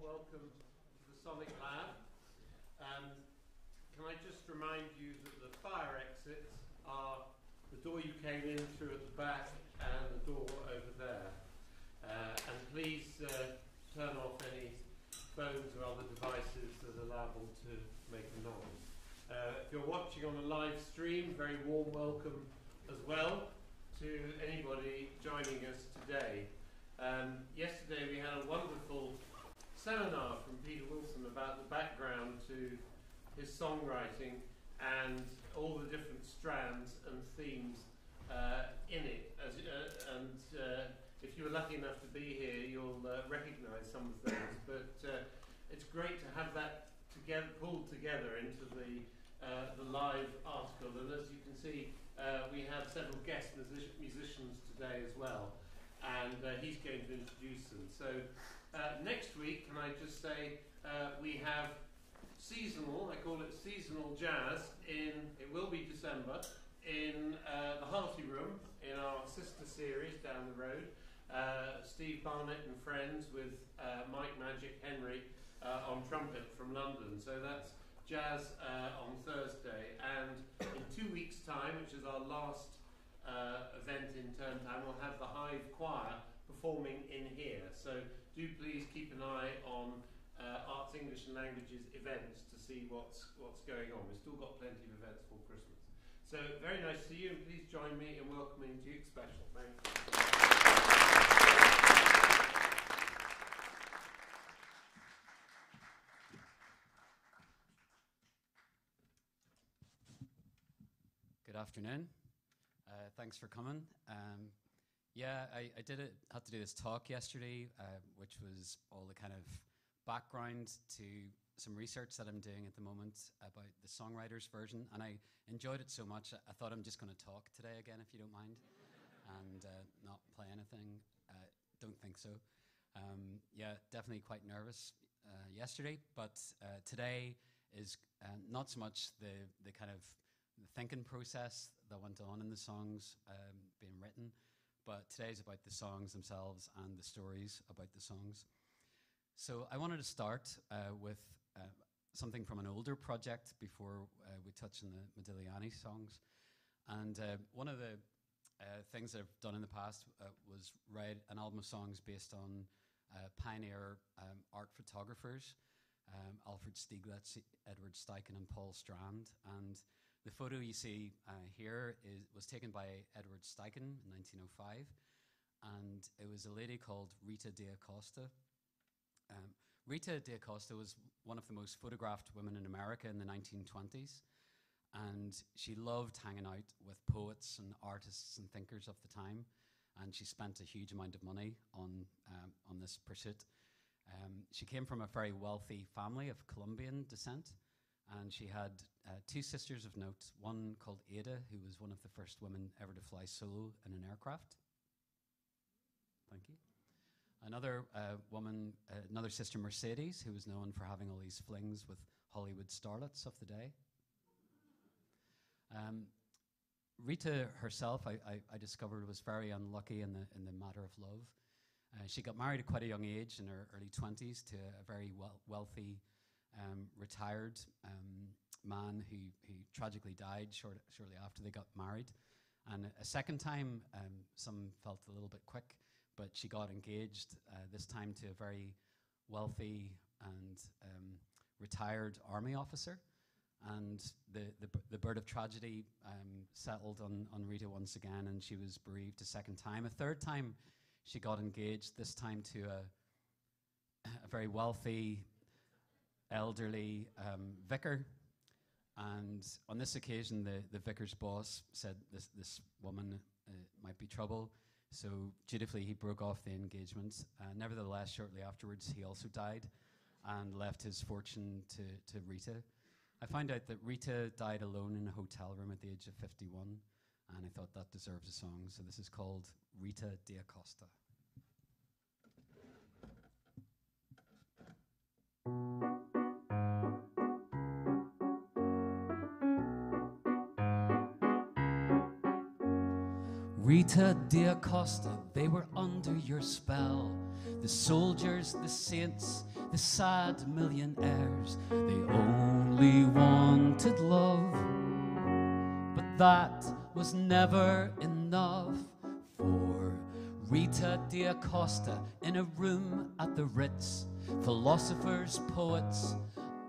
welcome to the Sonic Lab. Can I just remind you that the fire exits are the door you came in through at the back and the door over there. And please turn off any phones or other devices that are liable to make a noise. If you're watching on a live stream, very warm welcome as well to anybody joining us today. Yesterday we had a wonderful seminar from Peter Wilson about the background to his songwriting and all the different strands and themes in it. If you were lucky enough to be here, you'll recognise some of those. But it's great to have that pulled together into the live article. And as you can see, we have several guest musicians today as well. And he's going to introduce them. So next week, can I just say, we have seasonal, I call it seasonal jazz, it will be December, in the Hearty Room, in our sister series down the road. Steve Barnett and friends with Mike Magic Henry on trumpet from London. So that's jazz on Thursday. And in 2 weeks' time, which is our last event in term time, we'll have the Hive Choir performing in here. So do please keep an eye on Arts, English and Languages events to see what's going on. We've still got plenty of events for Christmas. So very nice to see you, and please join me in welcoming Duke Special. Thank you. Good afternoon. Thanks for coming. I had to do this talk yesterday, which was all the kind of background to some research that I'm doing at the moment about the songwriter's version, and I enjoyed it so much I thought I'm just going to talk today again, if you don't mind, and not play anything. Don't think so. Definitely quite nervous yesterday, but today is not so much the kind of the thinking process that went on in the songs being written, but today's about the songs themselves and the stories about the songs. So I wanted to start with something from an older project before we touch on the Modigliani songs. And one of the things that I've done in the past was write an album of songs based on pioneer art photographers, Alfred Stieglitz, Edward Steichen and Paul Strand. And the photo you see here was taken by Edward Steichen in 1905, and it was a lady called Rita de Acosta. Rita de Acosta was one of the most photographed women in America in the 1920s, and she loved hanging out with poets and artists and thinkers of the time, and she spent a huge amount of money on this pursuit. She came from a very wealthy family of Colombian descent, and she had two sisters of note, one called Ada, who was one of the first women ever to fly solo in an aircraft. Thank you. Another woman, another sister, Mercedes, who was known for having all these flings with Hollywood starlets of the day. Rita herself, I discovered, was very unlucky in the matter of love. She got married at quite a young age, in her early 20s, to a very wealthy, retired man who tragically died shortly after they got married. And a second time, some felt a little bit quick, but she got engaged, this time to a very wealthy and retired army officer. And the bird of tragedy settled on Rita once again, and she was bereaved a second time. A third time, she got engaged, this time to a very wealthy, elderly vicar. And on this occasion, the vicar's boss said this woman might be trouble. So dutifully, he broke off the engagement. Nevertheless, shortly afterwards, he also died and left his fortune to Rita. I found out that Rita died alone in a hotel room at the age of 51, and I thought that deserves a song. So this is called Rita de Acosta. Rita de Acosta, they were under your spell. The soldiers, the saints, the sad millionaires, they only wanted love. But that was never enough for Rita de Acosta in a room at the Ritz. Philosophers, poets,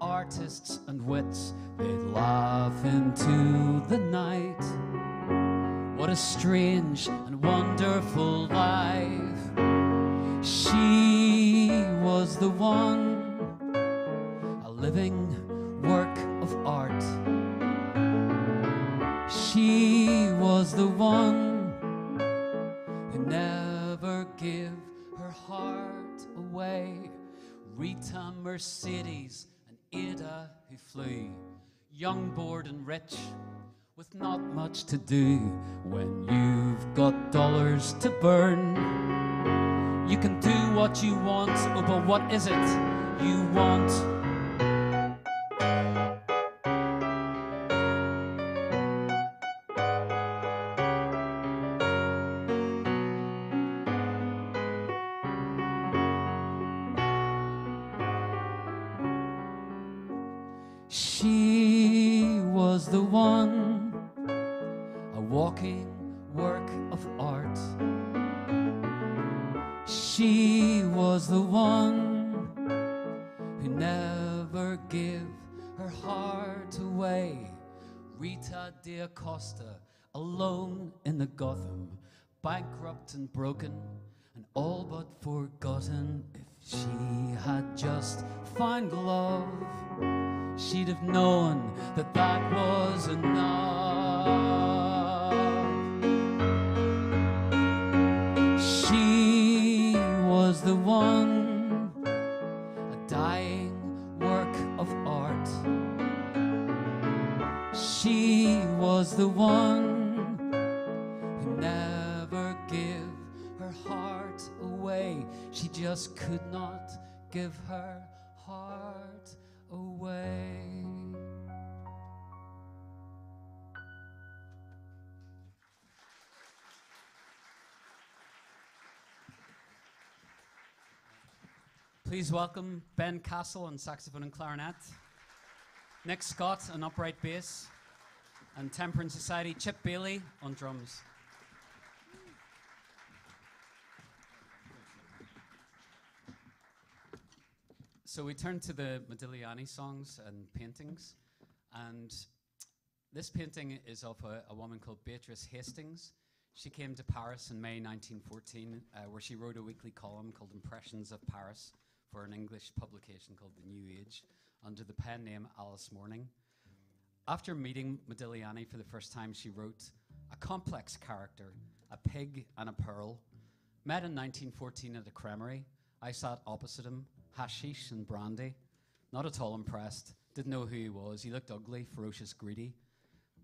artists and wits, they'd laugh into the night. What a strange and wonderful life. She was the one, a living work of art. She was the one who never gave her heart away. Rita, Mercedes, and Ada who flew, young, bored and rich, with not much to do. When you've got dollars to burn, you can do what you want. Oh, but what is it you want? She was the one, a walking work of art. She was the one who never gave her heart away. Rita de Acosta, alone in the Gotham, bankrupt and broken and all but forgotten. If she had just found love, she'd have known that that was enough. She was the one, a dying work of art. She was the one who never gave her heart away. She just could not give her heart away. Please welcome Ben Castle on saxophone and clarinet, Nick Scott on upright bass, and Temperance Society Chip Bailey on drums. So we turn to the Modigliani songs and paintings, and this painting is of a woman called Beatrice Hastings. She came to Paris in May 1914, where she wrote a weekly column called Impressions of Paris for an English publication called The New Age, under the pen name Alice Morning. After meeting Modigliani for the first time, she wrote, "A complex character, a pig and a pearl. Met in 1914 at a cremerie. I sat opposite him, hashish and brandy. Not at all impressed. Didn't know who he was. He looked ugly, ferocious, greedy.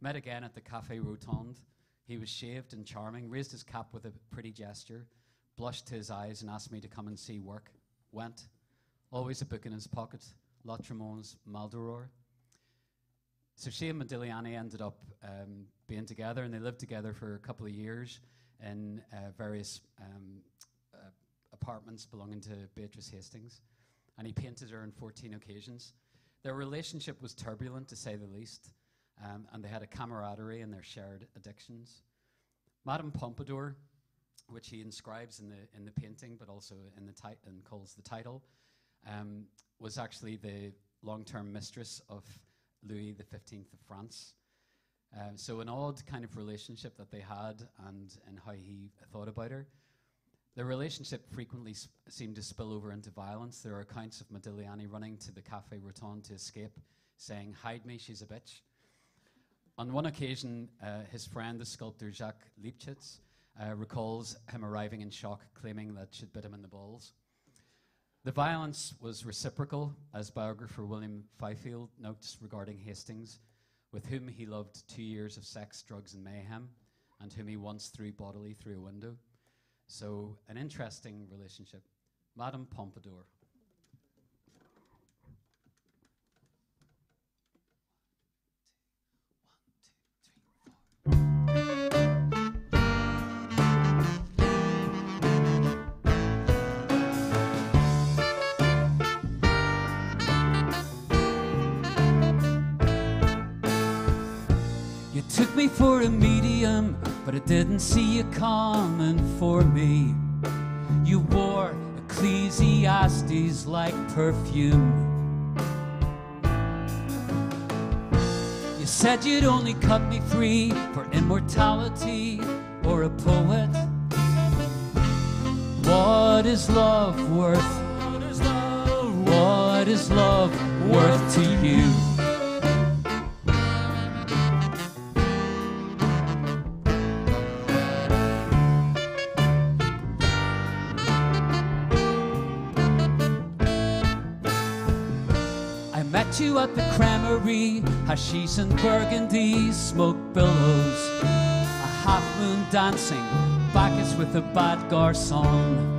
Met again at the Café Rotonde. He was shaved and charming, raised his cap with a pretty gesture, blushed to his eyes and asked me to come and see work. Went. Always a book in his pocket, Lautremont's Maldoror." So she and Modigliani ended up being together, and they lived together for a couple of years in various apartments belonging to Beatrice Hastings, and he painted her on 14 occasions. Their relationship was turbulent, to say the least, and they had a camaraderie in their shared addictions. Madame Pompadour, which he inscribes in the painting, but also in the and calls the title, was actually the long-term mistress of Louis XV of France. So an odd kind of relationship that they had, and how he thought about her. The relationship frequently seemed to spill over into violence. There are accounts of Modigliani running to the Café Rotonde to escape, saying, "Hide me, she's a bitch." On one occasion, his friend, the sculptor Jacques Lipchitz, recalls him arriving in shock, claiming that she'd bit him in the balls. The violence was reciprocal, as biographer William Fifield notes regarding Hastings, with whom he loved 2 years of sex, drugs, and mayhem, and whom he once threw bodily through a window. So, an interesting relationship. Madame Pompadour. me for a medium, but I didn't see you coming for me. You wore Ecclesiastes like perfume. You said you'd only cut me free for immortality or a poet. What is love worth? What is love worth to you? I met you at the cremerie, hashish and burgundy, smoke billows, a half moon dancing, Bacchus with a bad garçon.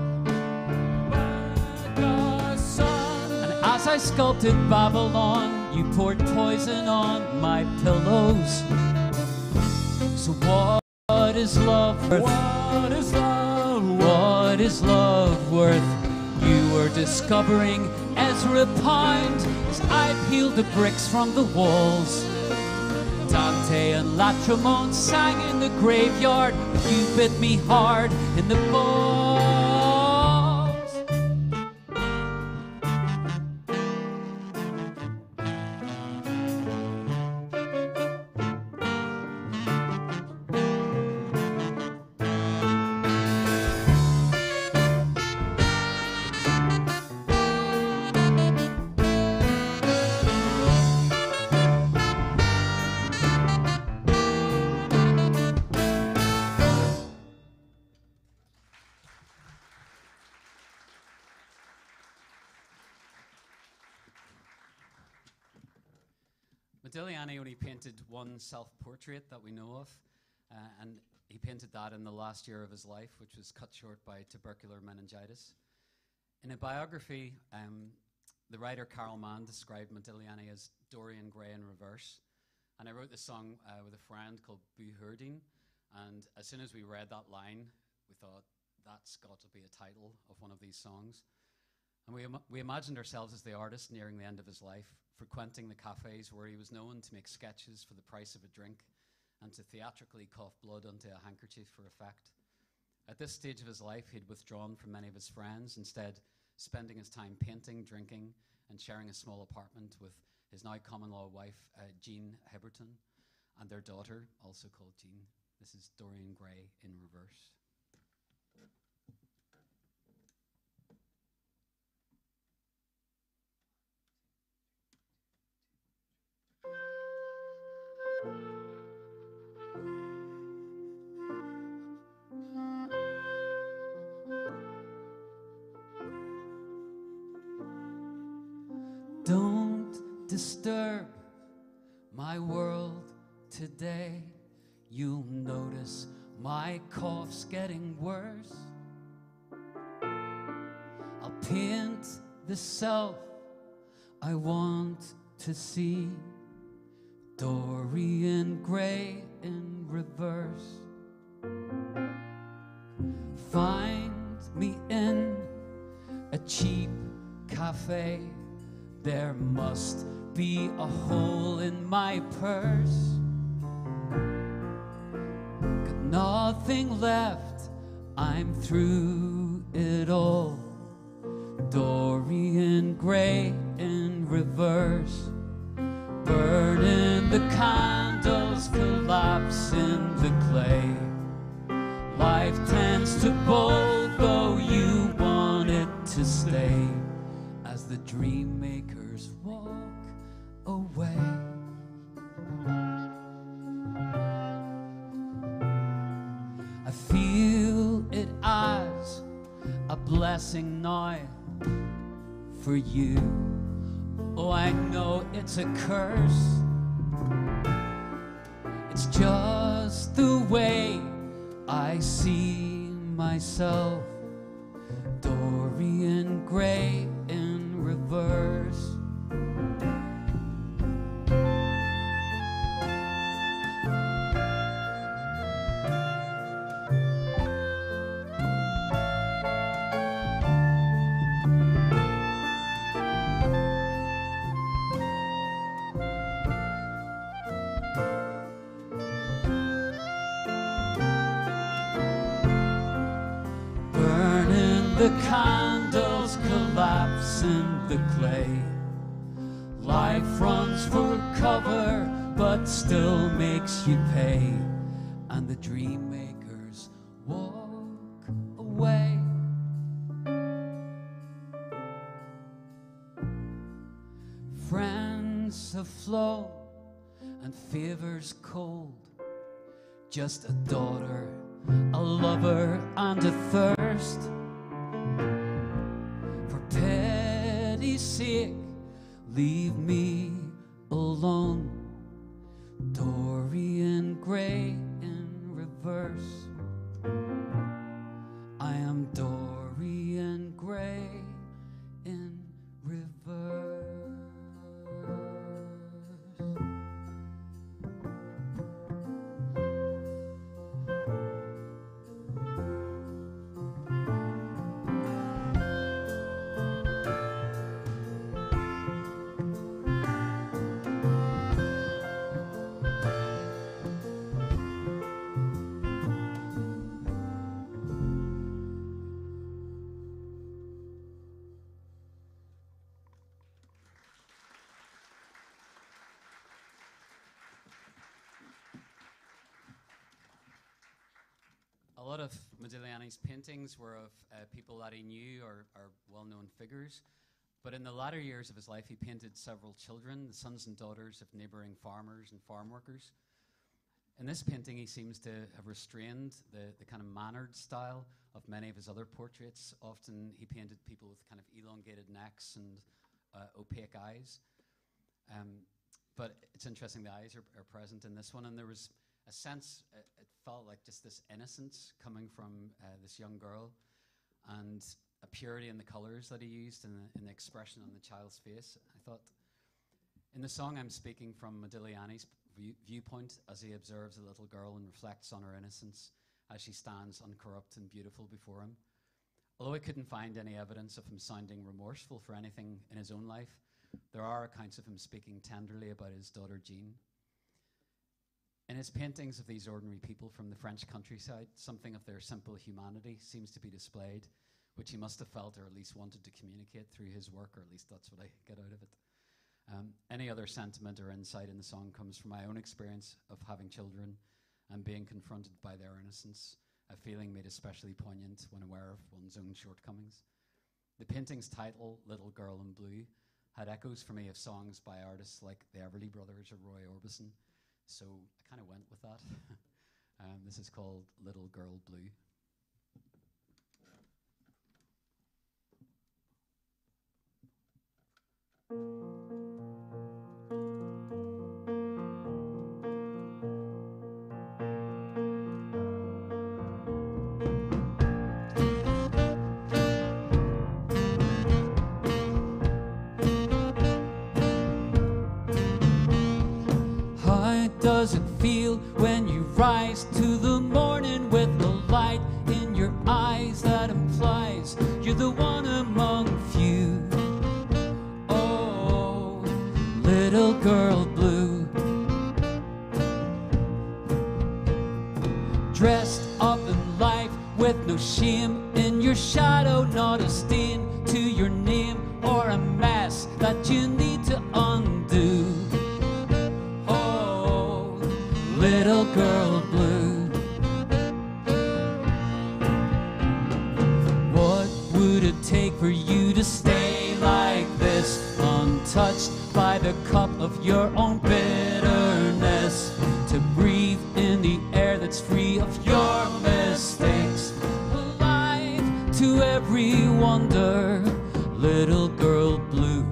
As I sculpted Babylon, you poured poison on my pillows. So what is love worth? What is love worth? What is love worth? You were discovering Ezra Pound as I peeled the bricks from the walls. Dante and Latramont sang in the graveyard. You bit me hard in the balls. Modigliani only painted one self-portrait that we know of, and he painted that in the last year of his life, which was cut short by tubercular meningitis. In a biography, the writer Carol Mann described Modigliani as Dorian Gray in reverse, and I wrote this song with a friend called Heébuterne, and as soon as we read that line, we thought, that's got to be a title of one of these songs. And we imagined ourselves as the artist nearing the end of his life, frequenting the cafes where he was known to make sketches for the price of a drink and to theatrically cough blood onto a handkerchief for effect. At this stage of his life, he'd withdrawn from many of his friends, instead spending his time painting, drinking, and sharing a small apartment with his now common-law wife, Jean Hébuterne, and their daughter, also called Jean. This is Dorian Gray in reverse. Don't disturb my world today. You'll notice my cough's getting worse. I'll paint the self I want to see. Dorian Gray in reverse. Find me in a cheap cafe. There must be a hole in my purse. Got nothing left, I'm through it all. Dorian Gray in reverse. Burning the candles, collapse in the clay. Life tends to bowl, though you want it to stay. As the dream makers walk away. I feel it as a blessing now for you. Oh, I know it's a curse. It's just the way I see myself. Dorian Gray in reverse. The candles collapse in the clay. Life runs for cover, but still makes you pay. And the dream makers walk away. Friends afloat and favors cold. Just a daughter, a lover, and a thirst. For pity's sake, leave me alone. Dorian Gray in reverse. I am Dorian Gray in reverse. A lot of Modigliani's paintings were of people that he knew or well-known figures. But in the latter years of his life, he painted several children, the sons and daughters of neighboring farmers and farm workers. In this painting, he seems to have restrained the kind of mannered style of many of his other portraits. Often he painted people with kind of elongated necks and opaque eyes. But it's interesting, the eyes are present in this one, and there was a sense, it felt like just this innocence coming from this young girl, and a purity in the colors that he used and in the expression on the child's face. I thought, in the song I'm speaking from Modigliani's viewpoint as he observes a little girl and reflects on her innocence as she stands uncorrupt and beautiful before him. Although I couldn't find any evidence of him sounding remorseful for anything in his own life, there are accounts of him speaking tenderly about his daughter Jean. In his paintings of these ordinary people from the French countryside, something of their simple humanity seems to be displayed, which he must have felt or at least wanted to communicate through his work, or at least that's what I get out of it. Any other sentiment or insight in the song comes from my own experience of having children and being confronted by their innocence, a feeling made especially poignant when aware of one's own shortcomings. The painting's title, Little Girl in Blue, had echoes for me of songs by artists like the Everly Brothers or Roy Orbison, so I kind of went with that. This is called Little Girl Blue. Does it feel when you rise to the morning with the light in your eyes that implies you're the one among few? Oh, little girl blue, dressed up in life with no shame in your shadow, not a stain to your name or a mess that you need to undo. Little girl blue, what would it take for you to stay like this, untouched by the cup of your own bitterness, to breathe in the air that's free of your mistakes, alive to every wonder, little girl blue,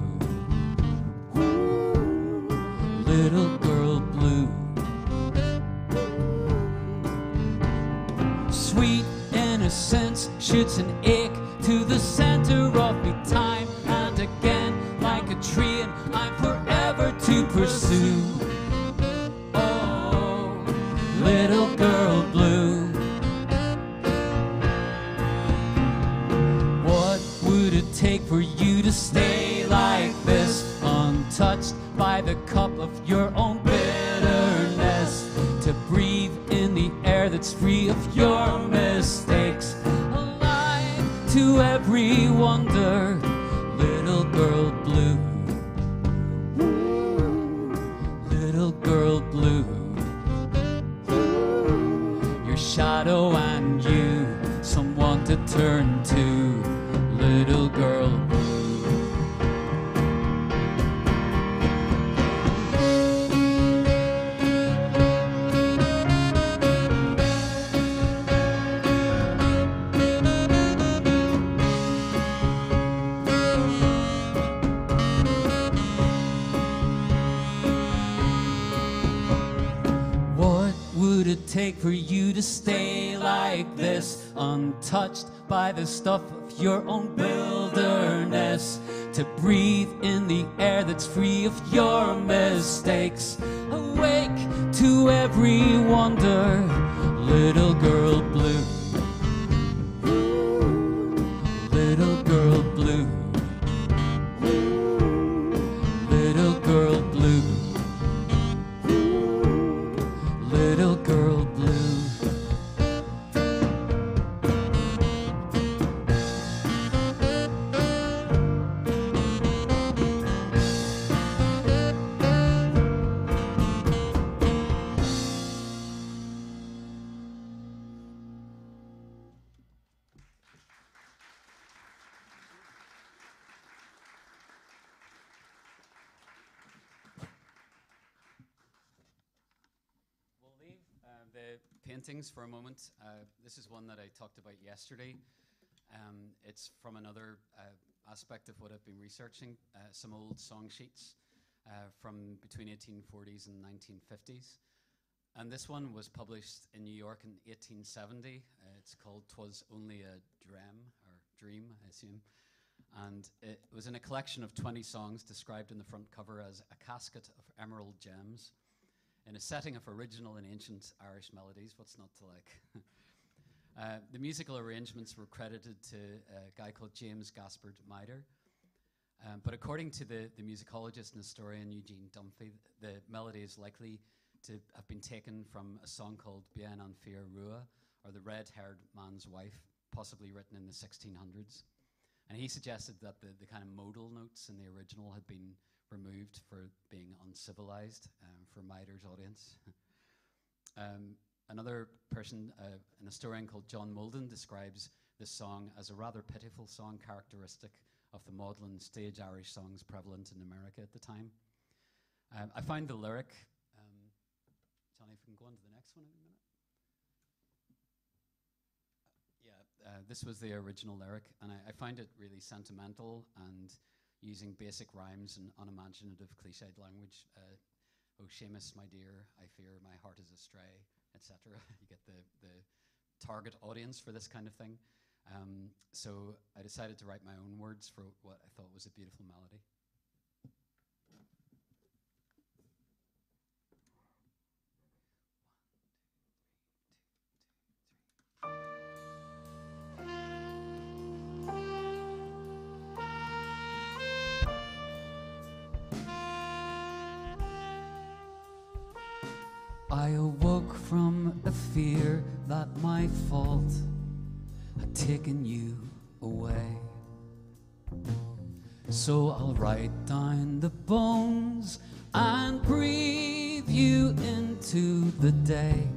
little girl blue. Sweet innocence shoots an ache to the center of me time and again, like a tree, and I'm forever to pursue. Oh, little girl blue, what would it take for you to stay like this, untouched by the cup of your own bitterness, to breathe in the air that's free of your mistakes, alive to every every wonder, little girl blue. Little girl blue. Your shadow and you, someone to turn to, little girl blue. Take for you to stay like this, untouched by the stuff of your own wilderness, to breathe in the air that's free of your mistakes, awake to every wonder, little girl blue. Little girl blue. Little girl blue. Little girl blue. The paintings for a moment. This is one that I talked about yesterday. It's from another aspect of what I've been researching, some old song sheets from between 1840s and 1950s. And this one was published in New York in 1870. It's called Twas Only a Dream, I assume. And it was in a collection of 20 songs described in the front cover as a casket of emerald gems, in a setting of original and ancient Irish melodies. What's not to like? The musical arrangements were credited to a guy called James Gaspard Mitre. But according to the musicologist and historian Eugene Dunphy, the melody is likely to have been taken from a song called Bien an Fear Rua, or The Red-Haired Man's Wife, possibly written in the 1600s. And he suggested that the kind of modal notes in the original had been removed for being uncivilized for Mitre's audience. Another person, an historian called John Molden, describes this song as a rather pitiful song characteristic of the maudlin stage Irish songs prevalent in America at the time. I find the lyric, Johnny, if we can go on to the next one in a minute. This was the original lyric, and I find it really sentimental and using basic rhymes and unimaginative cliched language. Oh, Seamus, my dear, I fear my heart is astray, etc. You get the target audience for this kind of thing. So I decided to write my own words for what I thought was a beautiful melody. I awoke from a fear that my fault had taken you away. So I'll write down the bones and breathe you into the day,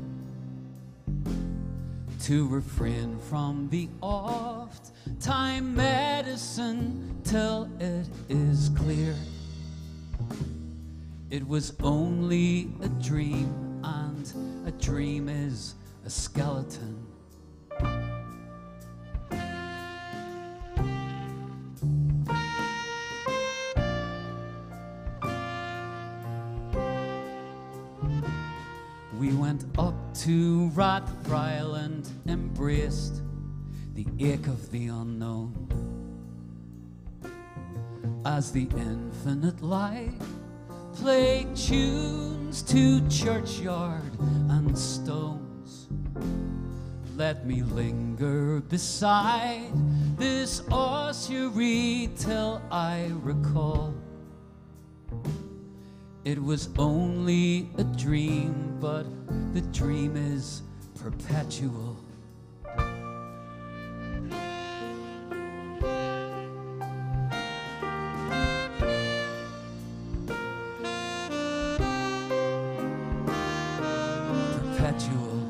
to refrain from the oft-time medicine till it is clear it was only a dream, and a dream is a skeleton. We went up to Rathfrial and embraced the ache of the unknown, as the infinite light played tunes to churchyard and stones. Let me linger beside this ossuary till I recall it was only a dream, but the dream is perpetual. perpetual.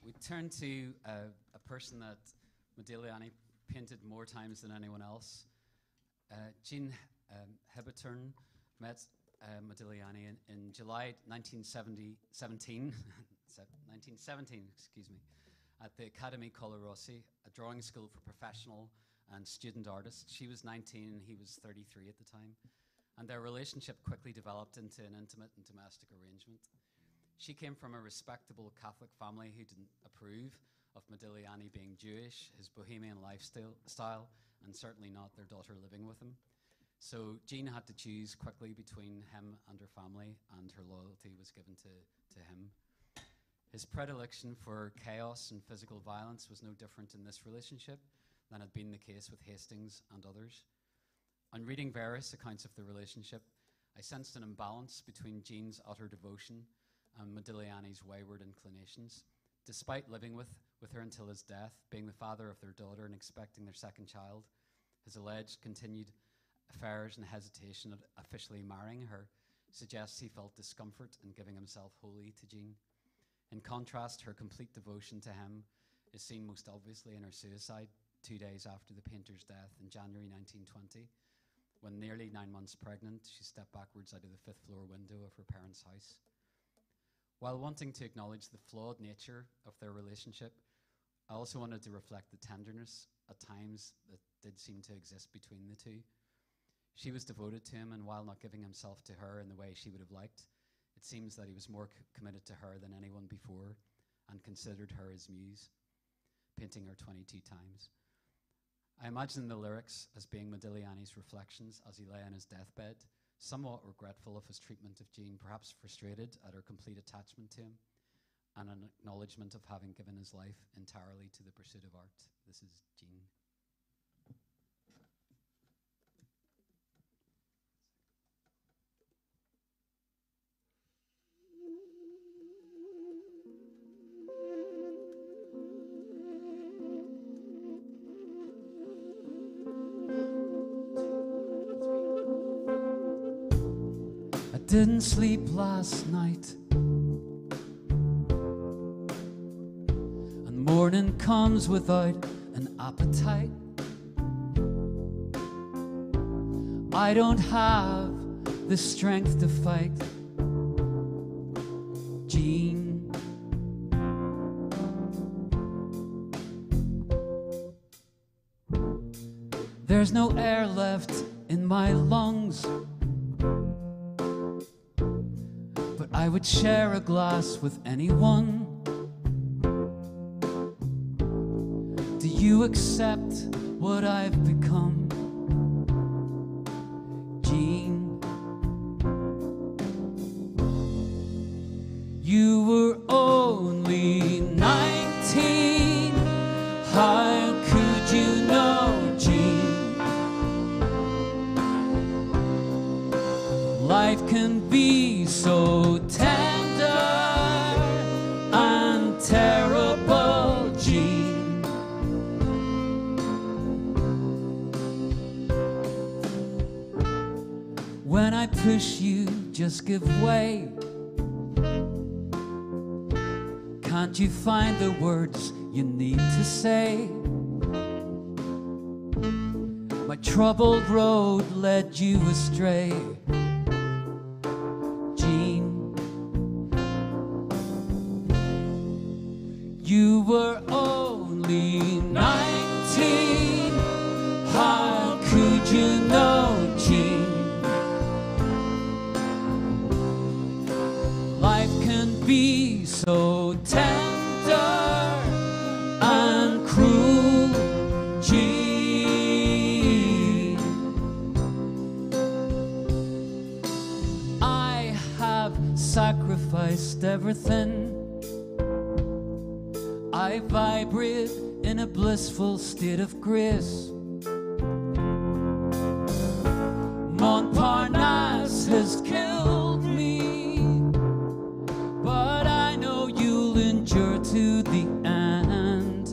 We turn to a person that Modigliani painted more times than anyone else. Jean Hébuterne met Modigliani in July 1917, excuse me, at the Academy Colarossi, a drawing school for professional and student artists. She was 19 and he was 33 at the time, and their relationship quickly developed into an intimate and domestic arrangement. She came from a respectable Catholic family who didn't approve of Modigliani being Jewish, his bohemian lifestyle, and certainly not their daughter living with him. So Jean had to choose quickly between him and her family, and her loyalty was given to him. His predilection for chaos and physical violence was no different in this relationship than had been the case with Hastings and others. On reading various accounts of the relationship, I sensed an imbalance between Jean's utter devotion and Modigliani's wayward inclinations. Despite living with her until his death, being the father of their daughter and expecting their second child, his alleged continued affairs and hesitation at officially marrying her suggests he felt discomfort in giving himself wholly to Jean. In contrast, her complete devotion to him is seen most obviously in her suicide 2 days after the painter's death in January 1920. When nearly 9 months pregnant, she stepped backwards out of the 5th floor window of her parents' house. While wanting to acknowledge the flawed nature of their relationship, I also wanted to reflect the tenderness at times that did seem to exist between the two. She was devoted to him, and while not giving himself to her in the way she would have liked, it seems that he was more committed to her than anyone before and considered her his muse, painting her 22 times. I imagine the lyrics as being Modigliani's reflections as he lay on his deathbed, somewhat regretful of his treatment of Jean, perhaps frustrated at her complete attachment to him, and an acknowledgement of having given his life entirely to the pursuit of art. This is Jean. Didn't sleep last night, and morning comes without an appetite. I don't have the strength to fight, Jean. There's no air left in my lungs, I would share a glass with anyone. Do you accept what I've become, Jean? You were only 19. How could you know, Jean? Life can be so tender and terrible, Jean. When I push you, just give way. Can't you find the words you need to say? My troubled road led you astray, you were only 19. How could you know, Jean? everything. I vibrate in a blissful state of grace. Montparnasse has killed me, but I know you'll endure to the end.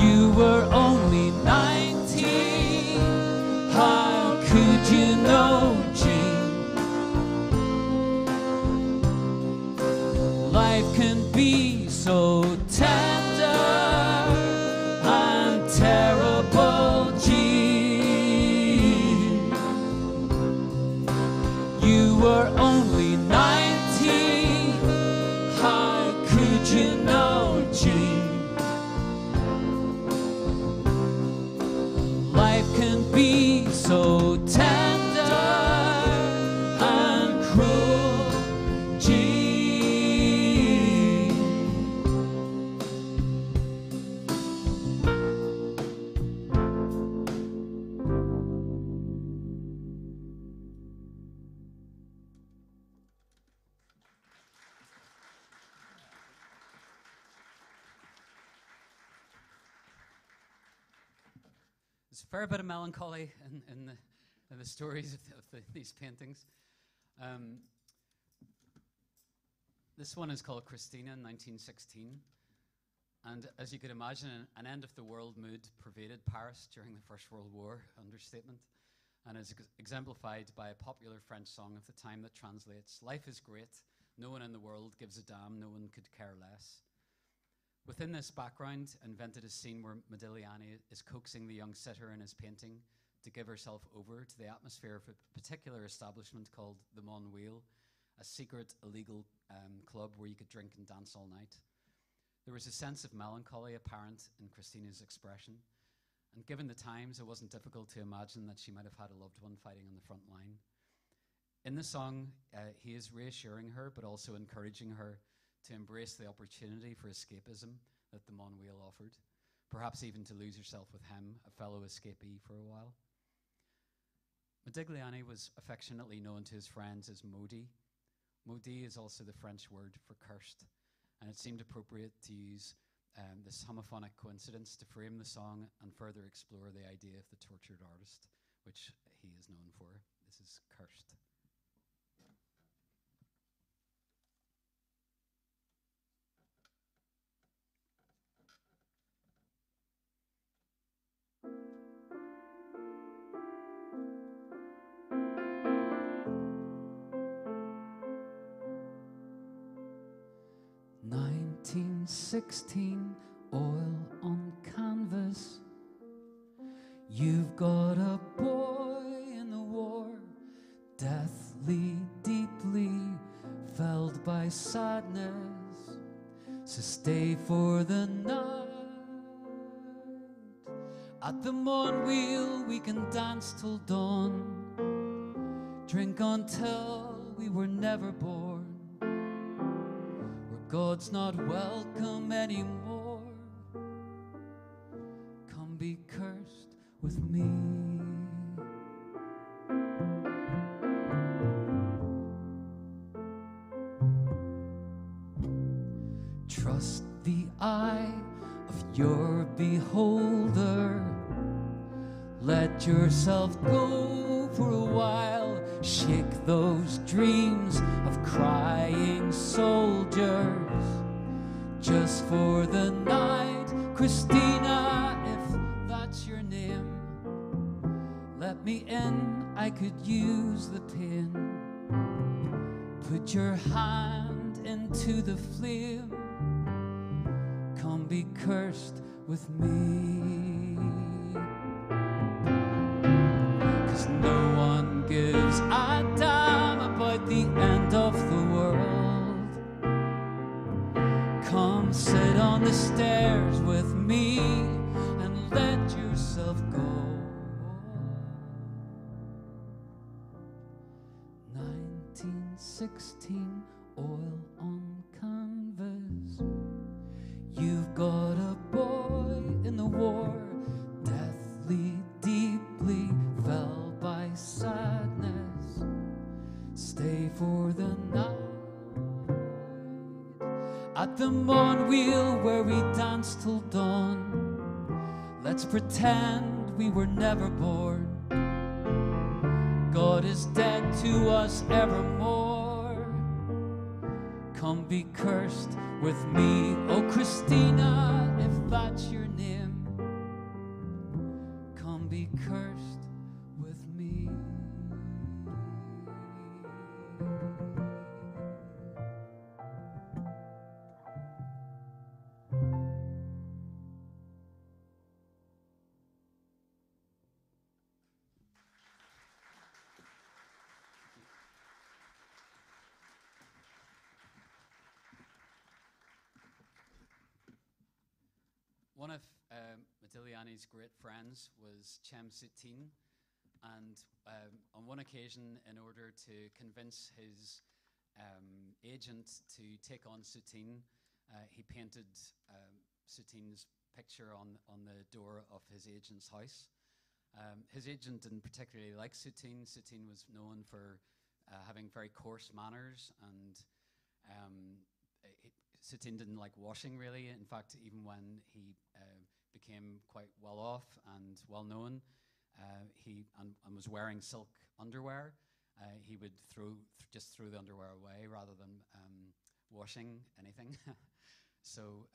You were only 19. How could you know, Jean? Life can be so tender and terrible, Jean. You were only 19. How could you know, Jean? Life can be so tender and cruel, Jean. There's a fair bit of melancholy in the stories of these paintings. This one is called Christina in 1916. And as you could imagine, an end-of-the-world mood pervaded Paris during the First World War, understatement, and is exemplified by a popular French song of the time that translates, "Life is great, no one in the world gives a damn, no one could care less." Within this background, invented a scene where Modigliani is coaxing the young sitter in his painting to give herself over to the atmosphere of a particular establishment called the Mon Wheel, a secret, illegal club where you could drink and dance all night. There was a sense of melancholy apparent in Christina's expression, and given the times, it wasn't difficult to imagine that she might have had a loved one fighting on the front line. In the song, he is reassuring her, but also encouraging her to embrace the opportunity for escapism that the Mon Wheel offered, perhaps even to lose herself with him, a fellow escapee, for a while. Modigliani was affectionately known to his friends as Modi. Modi is also the French word for cursed, and it seemed appropriate to use this homophonic coincidence to frame the song and further explore the idea of the tortured artist, which he is known for. This is Cursed. 1916, oil on canvas. You've got a boy in the war, deathly, deeply felled by sadness. So stay for the night. At the Mon Wheel we can dance till dawn, drink until we were never born. God's not welcome anymore. Come be cursed with me. Trust the eye of your beholder. Let yourself go for a while. Shake those dreams of crying soldiers. Just for the night, Christina, if that's your name. Let me in, I could use the pain. Put your hand into the flame. Come be cursed with me. 'Cause no one gives a damn about the end of the world. Come sit on the stairs with me and let yourself go. 1916, oil on canvas. You've got a boy in the war, deathly, deeply fell by sadness. Stay for the night. Let's pretend we were never born. God is dead to us evermore. Come be cursed with me, oh Christina, if that's your name. Come be cursed with me. One of Modigliani's great friends was Cem Soutine, and on one occasion, in order to convince his agent to take on Soutine, he painted Soutine's picture on the door of his agent's house. His agent didn't particularly like Soutine. Soutine was known for having very coarse manners, and Soutine didn't like washing, really. In fact, even when he became quite well off and well known, and was wearing silk underwear, he would just throw the underwear away rather than washing anything. So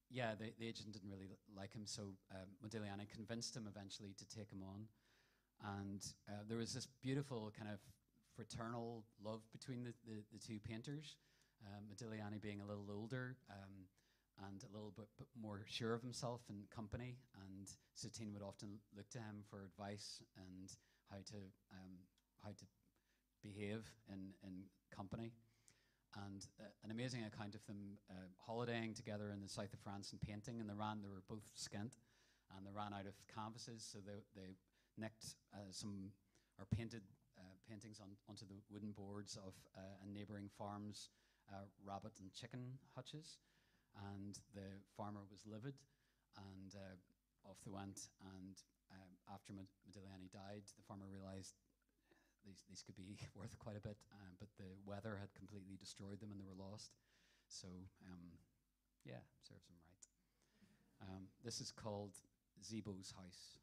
yeah, the agent didn't really like him, so Modigliani convinced him eventually to take him on. And there was this beautiful kind of fraternal love between the two painters. Modigliani being a little older and a little bit more sure of himself in company, and Soutine would often look to him for advice and how to behave in company. And an amazing account of them holidaying together in the south of France and painting, and they were both skint, and they ran out of canvases, so they nicked painted paintings onto the wooden boards of a neighbouring farm's rabbit and chicken hutches, and the farmer was livid, and off they went. And after Modigliani died, the farmer realised these could be worth quite a bit, but the weather had completely destroyed them and they were lost. So yeah, serves him right. This is called Zebo's House.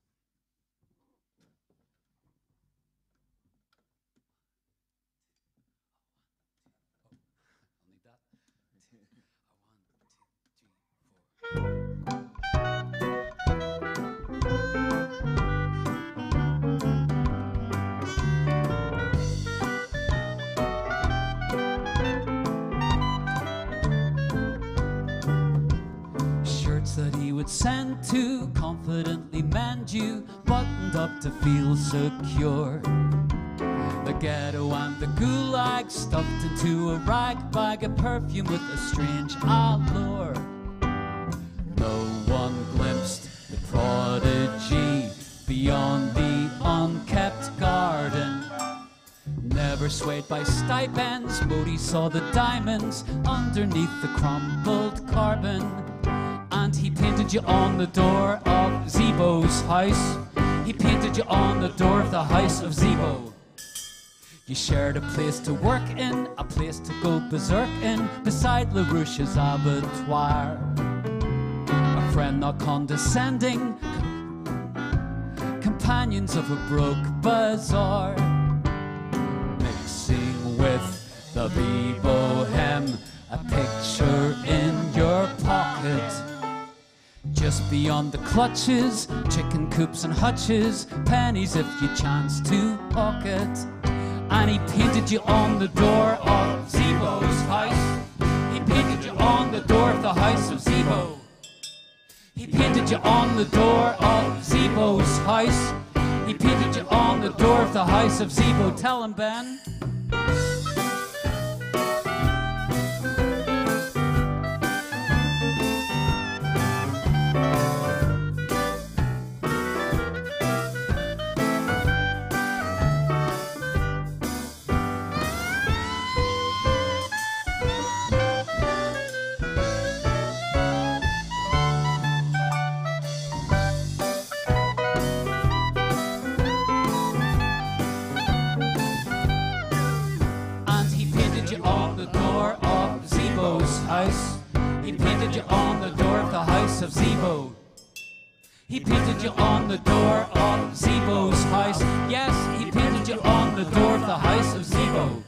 That he would send to confidently mend you, buttoned up to feel secure. The ghetto and the gulag stuffed into a rag bag of perfume with a strange allure. No one glimpsed the prodigy beyond the unkept garden. Never swayed by stipends, Modi saw the diamonds underneath the crumbled carbon. And he painted you on the door of Zebo's house. He painted you on the door of the house of Zebo. You shared a place to work in, a place to go berserk in, beside LaRouche's abattoir. A friend not condescending, companions of a broke bazaar. Mixing with the bohem, a picture in your pocket. Just beyond the clutches, chicken coops and hutches, pennies if you chance to hawk it. And he painted you on the door of Zebo's house. He painted you on the door of the house of Zebo. He painted you on the door of Zebo's house. He painted you on the door of the house of Zebo. Tell him, Ben. He painted you on the door of the house of Zebo. He painted you on the door of Zebo's house. Yes, he painted you on the door of the house of Zebo.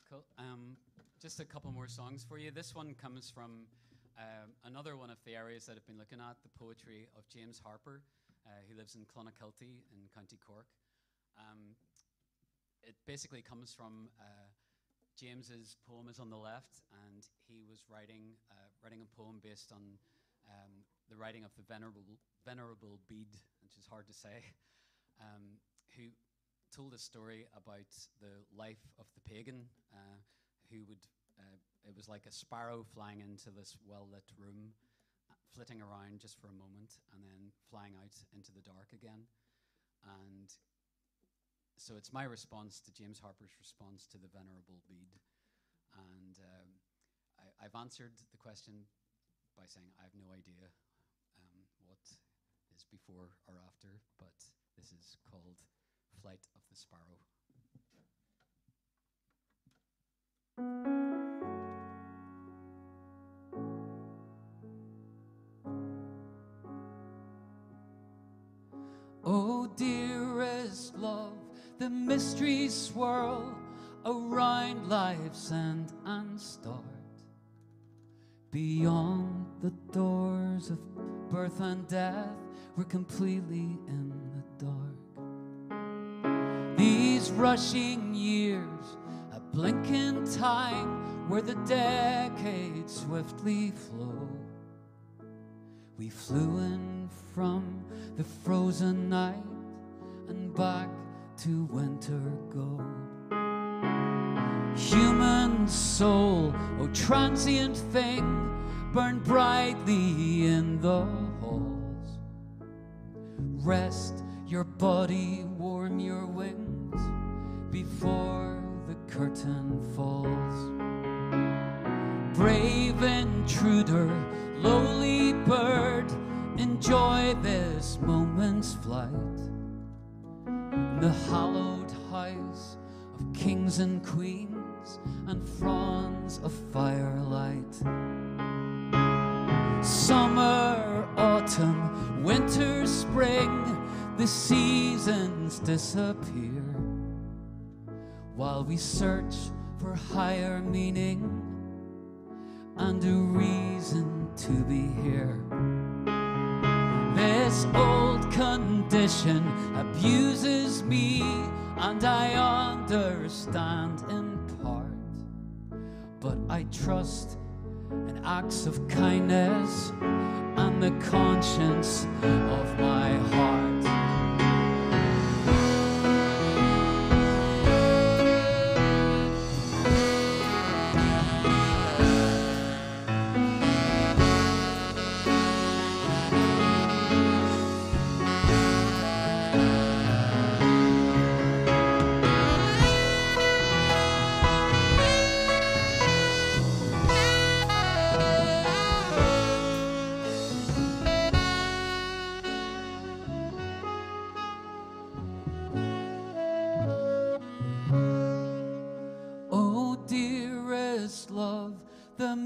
Cool. Just a couple more songs for you. This one comes from another one of the areas that I've been looking at, the poetry of James Harper, who lives in Clonakilty in County Cork. It basically comes from James's poem is on the left, and he was writing a poem based on the writing of the Venerable Bede, which is hard to say, who told a story about the life of the pagan, who would, it was like a sparrow flying into this well-lit room, flitting around just for a moment, and then flying out into the dark again. And so it's my response to James Harper's response to the Venerable Bede. And I've answered the question by saying I have no idea what is before or after, but this is called Flight of the Sparrow. Oh, dearest love, the mysteries swirl around life's end and start. Beyond the doors of birth and death, we're completely in the dark. These rushing years, a blink in time, where the decades swiftly flow. We flew in from the frozen night and back to winter go. Human soul, oh transient thing, burn brightly in the halls. Rest your body, warm your wings before the curtain falls. Brave intruder, lowly bird, enjoy this moment's flight. In the hallowed house of kings and queens and fronds of firelight. Summer, autumn, winter, spring, the seasons disappear, while we search for higher meaning and a reason to be here. This old condition abuses me, and I understand in part, but I trust in acts of kindness and the conscience of my heart.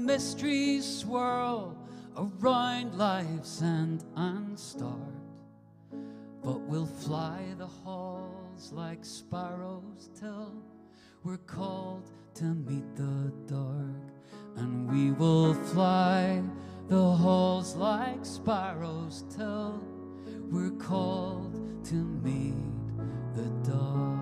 Mysteries swirl around life's end and start, but we'll fly the halls like sparrows till we're called to meet the dark. And we will fly the halls like sparrows till we're called to meet the dark.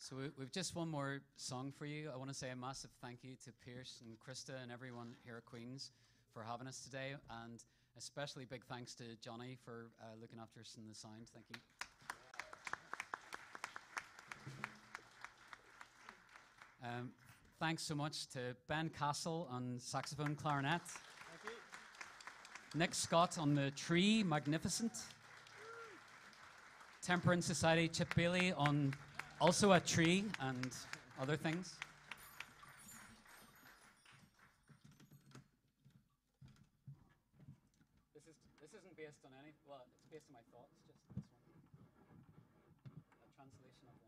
So we've just one more song for you. I want to say a massive thank you to Pierce and Krista and everyone here at Queen's for having us today, and especially big thanks to Johnny for looking after us in the sound. Thank you. Thanks so much to Ben Castle on saxophone, clarinet. Thank you. Nick Scott on the tree, magnificent. Temperance Society Chip Bailey on also a tree and other things. This isn't based on any, well, it's based on my thoughts, just this one. A translation of them.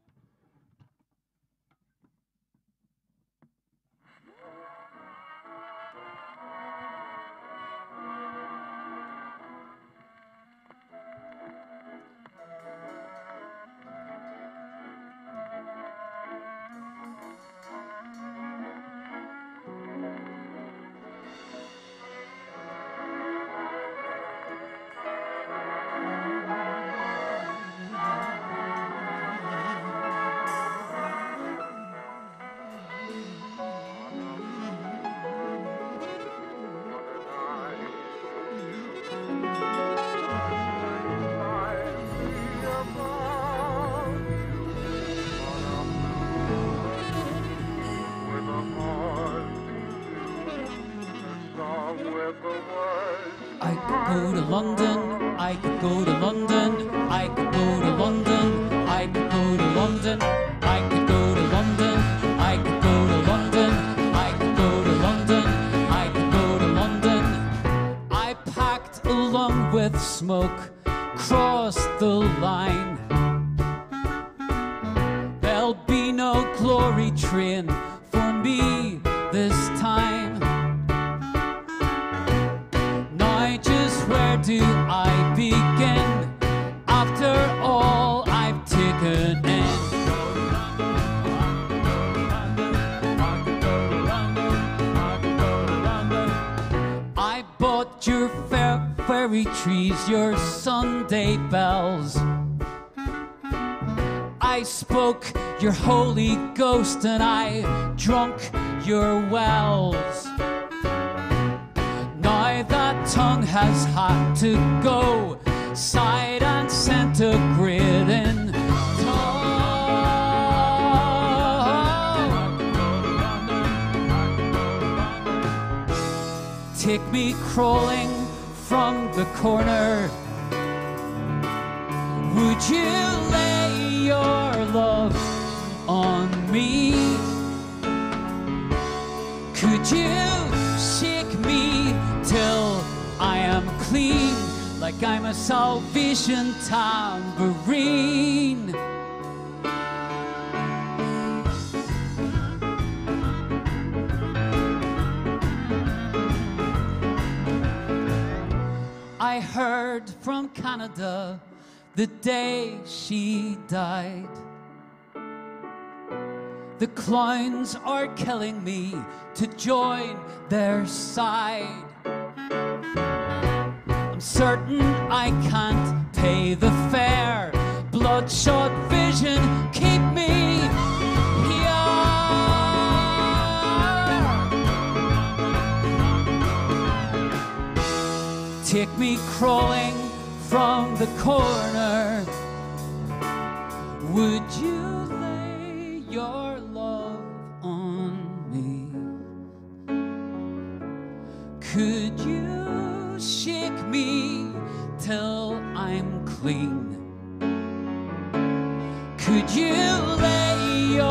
I could go to London, I could go to London, I could go to London, I could go to London, I could go to London, I could go to London, I could go to London, I could go to London. I packed along with smoke, crossed the line. There'll be no glory train for me this time. Where do I begin after all I've taken in? I bought your fairy trees, your Sunday bells. I spoke your Holy Ghost and I drunk your wells. Now that tongue has had to go, side and centigrating. Take me crawling from the corner. Would you lay your love on me? Could you shake me till I am clean, like I'm a Salvation tambourine? I heard from Canada the day she died. The clowns are killing me to join their side. I'm certain I can't pay the fare. Bloodshot vision, keep me here. Take me crawling from the corner. Would you lay your love on me? Could you shake me till I'm clean? Could you lay your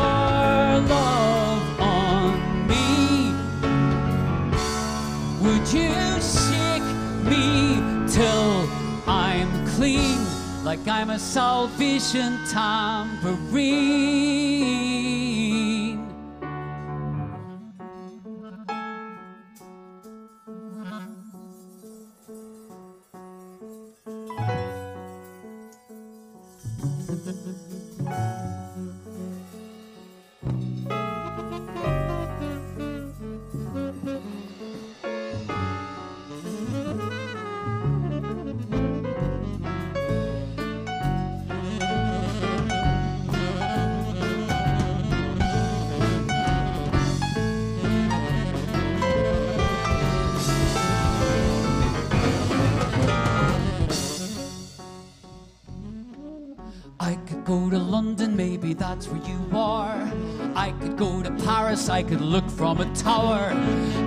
love on me? Would you shake me till I'm clean, like I'm a Salvation tambourine? I could go to London, maybe that's where you are. I could go to Paris, I could look from a tower.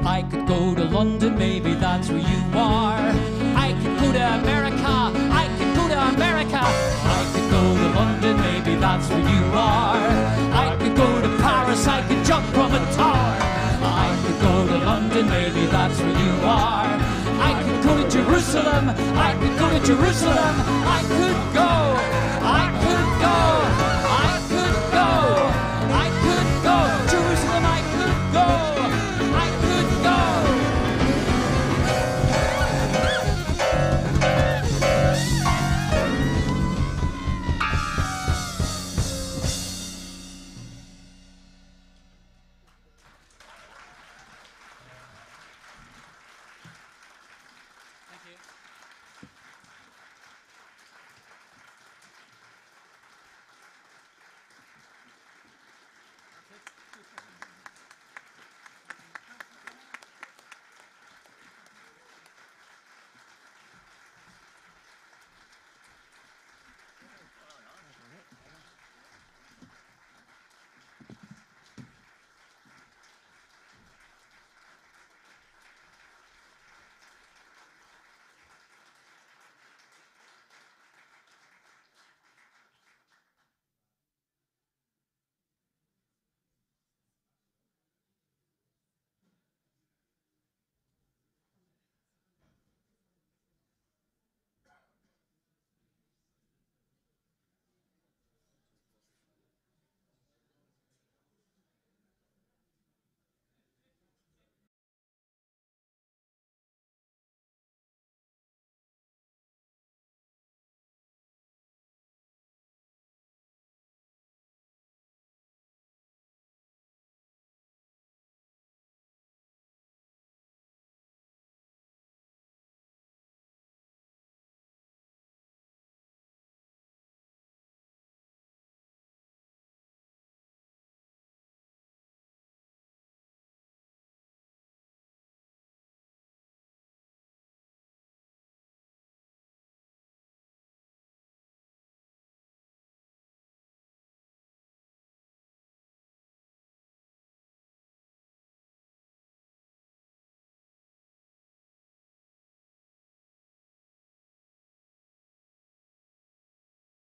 I could go to London, maybe that's where you are. I could go to America, I could go to America. I could go to that's where you are. I could go to Paris, I could jump from a tower. I could go to London, maybe that's where you are. I could go to Jerusalem, I could go to Jerusalem, I could go.